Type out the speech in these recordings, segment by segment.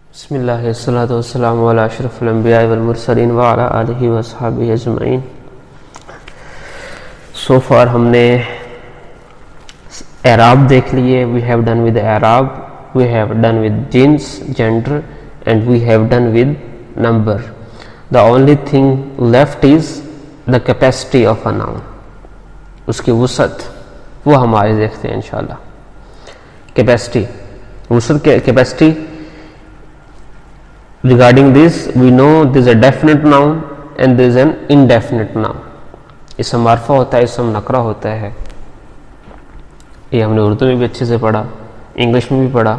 बिस्मिल्लाहिस्सलातु वस्सलामु अला अशरफिल अंबिया वल मुरसलीन व अला आलिहि व अस्हाबिहि अजमईन। सो फार हमने एराब देख लिए। वी हैव डन विद एराब, वी हैव डन विद जिन्स gender and we have done with number. The only thing left is the capacity of a noun, उसकी वसत, वो हम आज देखते हैं इंशाल्लाह। कैपेसिटी, वसत capacity. Regarding this, we know there is a definite noun and there is an indefinite noun. इसम मार्फा होता है, इसम नकरा होता है। ये हमने उर्दू में भी अच्छे से पढ़ा, इंग्लिश में भी पढ़ा,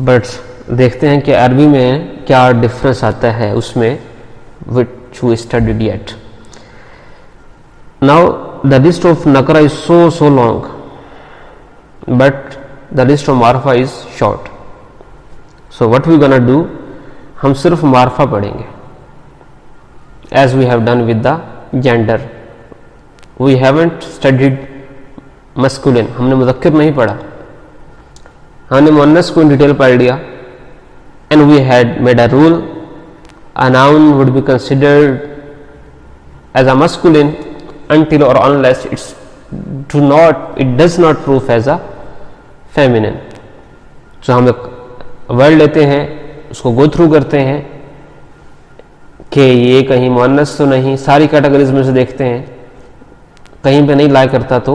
बट देखते हैं कि अरबी में क्या डिफरेंस आता है उसमें, which we studied yet. Now the list of nakra is so long, but the list of marfa is short. So what we gonna do, हम सिर्फ मार्फा पढ़ेंगे, as we have done with the gender. We haven't studied masculine, हमने मुज़क्कर नहीं पढ़ा, हमने मुअन्नस को in detail पढ़ लिया। and we had made a rule, a noun would be considered as a masculine until or unless it does not prove as a feminine. So हम एक word लेते हैं, उसको गो थ्रू करते हैं कि ये कहीं मुअन्नस तो नहीं, सारी कैटेगरीज में से देखते हैं, कहीं पे नहीं लाई करता तो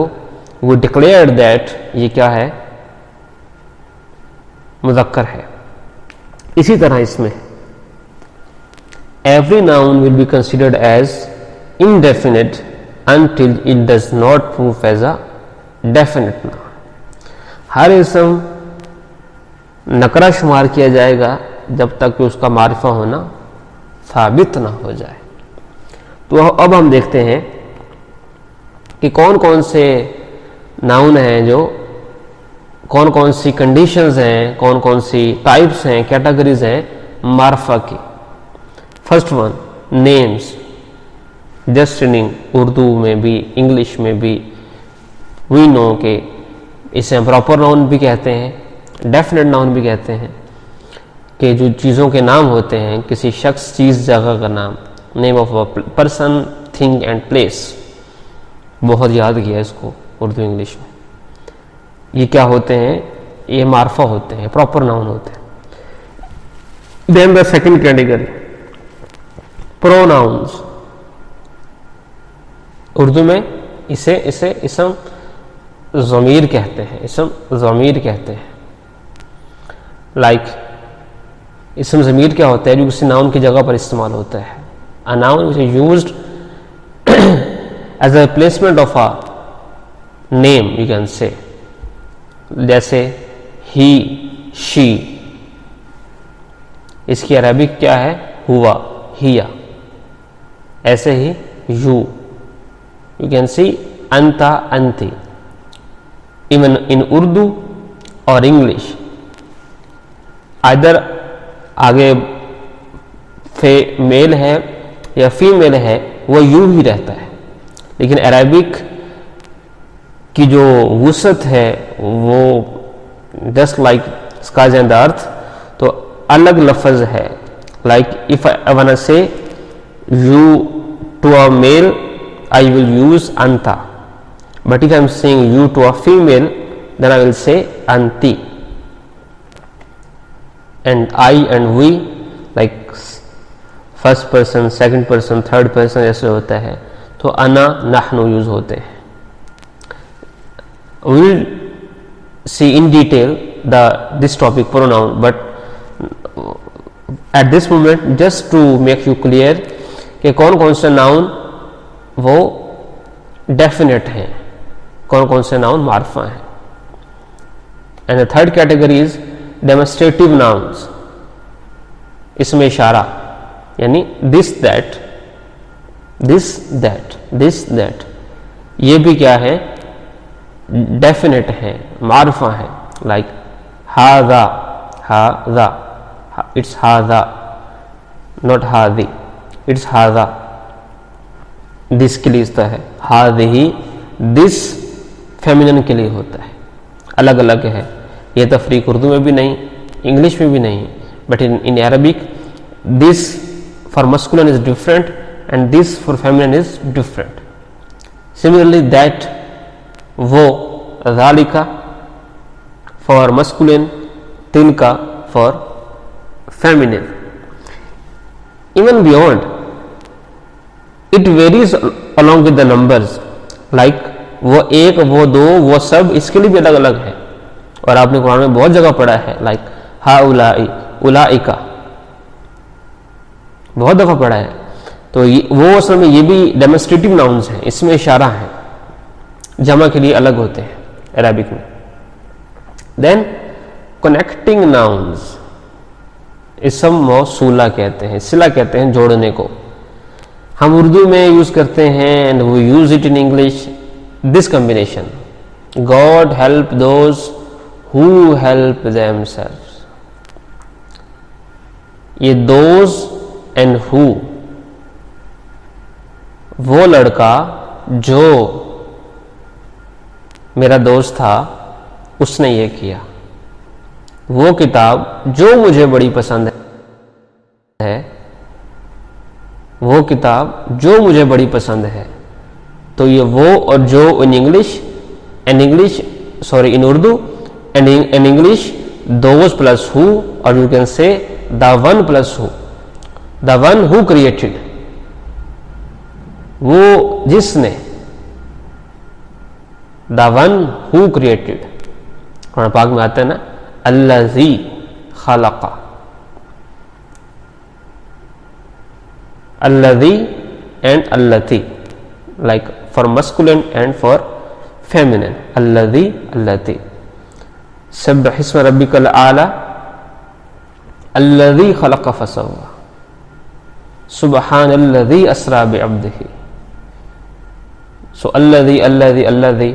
वो डिक्लेयर दैट ये क्या है, मुज़क्कर है। इसी तरह इसमें every noun will be considered as indefinite until it does not prove as a definite noun. हर इसम नकरा शुमार किया जाएगा जब तक कि उसका मारिफा होना साबित ना हो जाए। तो अब हम देखते हैं कि कौन कौन से नाउन हैं, जो कौन कौन सी कंडीशंस हैं, कौन कौन सी टाइप्स हैं, कैटेगरीज हैं मारिफा की। First one, names. Just in Urdu में भी इंग्लिश में भी वी नो के इसे प्रॉपर नाउन भी कहते हैं, डेफिनेट नाउन भी कहते हैं, कि जो चीज़ों के नाम होते हैं, किसी शख्स, चीज़, जगह का नाम, name of a person, thing and place. बहुत याद किया इसको उर्दू इंग्लिश में। ये क्या होते हैं, ये मार्फा होते हैं, प्रॉपर नाउन होते हैं। Then the second category, pronouns. Urdu में इसे इसम ज़मीर कहते हैं, इसम ज़मीर कहते हैं। लाइक इसम ज़मीर क्या होता है, जो किसी नाउन की जगह पर इस्तेमाल होता है। A noun which is used as a replacement of a name, you can say, जैसे ही, शी। इसकी अरबिक क्या है, हुआ, हिया। ऐसे ही you can see anta, anti. Even in Urdu or English, either आगे मेल है या फीमेल है, वो यू ही रहता है। लेकिन अरबिक की जो वसत है वो just like sky and earth, तो अलग लफ्ज है। Like if I want to say you to a male, I will use anta, but if I am saying you to a female, then I will say anti. And I and we, like first person, second person, third person ऐसे होता है, तो ana, nahnu use होते हैं। We will see in detail this topic pronoun, but at this moment just to make you clear कि कौन कौन से नाउन वो डेफिनेट हैं, कौन कौन से नाउन मार्फा हैं। And the third category is demonstrative nouns. इसमें इशारा, यानी this that, this that, this that, ये भी क्या है, डेफिनेट है, मार्फा है। लाइक हादा, हादा, इट्स हादा, नॉट हादी, इट्स हादा। दिस के लिए होता है, हादिही, दिस फेमिनिन के लिए होता है, अलग अलग है। ये तफरीक उर्दू में भी नहीं, इंग्लिश में भी नहीं, but in Arabic this for masculine is different and this for feminine is different. Similarly that, वो, ज़ालिका फॉर मस्कुलिन, तिलका for feminine. Even beyond it varies along with the numbers, like वो एक, वो दो, वो सब, इसके लिए भी अलग अलग है. और आपने कुरान में बहुत जगह पढ़ा है, लाइक हा उलाई, उलाइका, बहुत दफा पढ़ा है. तो वो असल में ये भी डेमोन्स्ट्रेटिव नाउन्स हैं, इसमें इशारा है, जमा के लिए अलग होते हैं अरबिक में. देन कनेक्टिंग नाउन्स, इसम मौसूला कहते हैं, सिला कहते हैं जोड़ने को. हम उर्दू में यूज करते हैं and we use it in English, this combination, God help those who help themselves. ये दोज एंड हु, वो लड़का जो मेरा दोस्त था उसने ये किया, वो किताब जो मुझे बड़ी पसंद है, वो किताब जो मुझे बड़ी पसंद है. तो ये वो और जो in English sorry in Urdu and in English those plus who, और you can say the one plus who, the one who created, वो जिसने, the one who created. Quran पाक में आता है ना, अल्लज़ी खलक़ा, अल्लज़ी एंड अल्लती, like for masculine and for feminine, अल्लज़ी अल्लती. सब्बिह इस्म रब्बिकल आला, अल्लज़ी खलक़ फसव्वा, सुब्हानल्लज़ी अस्रा बिअब्दिही. सो अल्लज़ी अल्लज़ी अल्लज़ी,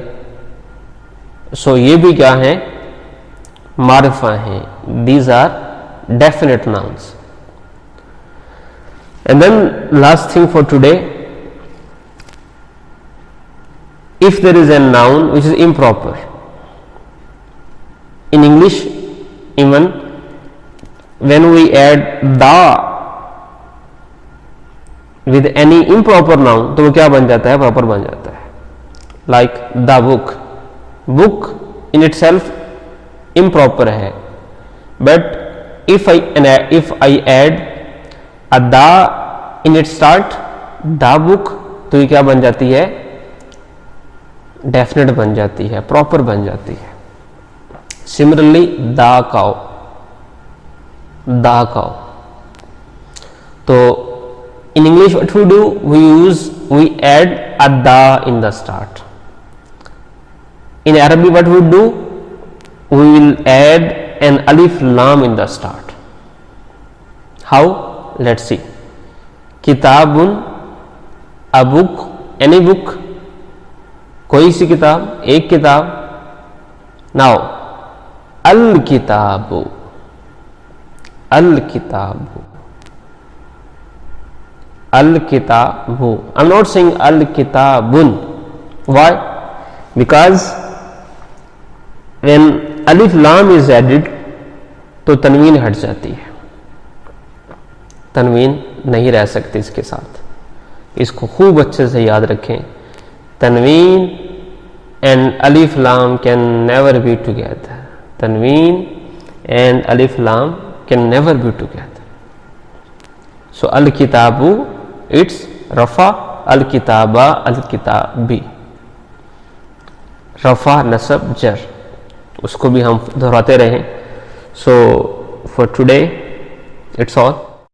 सो ये भी क्या है, मारिफा हैं. These are definite nouns. And then last thing for today, if there is a noun which is improper, in English even when we add the with any improper noun, तो वो क्या बन जाता है, proper बन जाता है. Like the book, book in itself improper है, but if I add a the in its start, the book, तो ये क्या बन जाती है, डेफिनेट बन जाती है, प्रॉपर बन जाती है. Similarly the cow, the cow. तो in English what we do, we add a the in the start. In Arabic what we do, we will add an alif lam in the start. How? Let's see. किताबुन, a book, any book, कोई सी किताब, एक किताब. Now अल किताबु, अल किताबु, अल किताबु. I'm not saying Al किताबुन. Why? Because when alif lam is added तो तनवीन हट जाती है, तनवीन नहीं रह सकती इसके साथ. इसको खूब अच्छे से याद रखें. तनवीन एंड अलिफ लाम कैन नेवर बी टुगेदर. तनवीन एंड अलिफ लाम can never be together. So अल किताबु, इट्स रफा, अल किताबा, अल किताबी. रफा नसब जर, उसको भी हम दोहराते रहें. So for today it's all.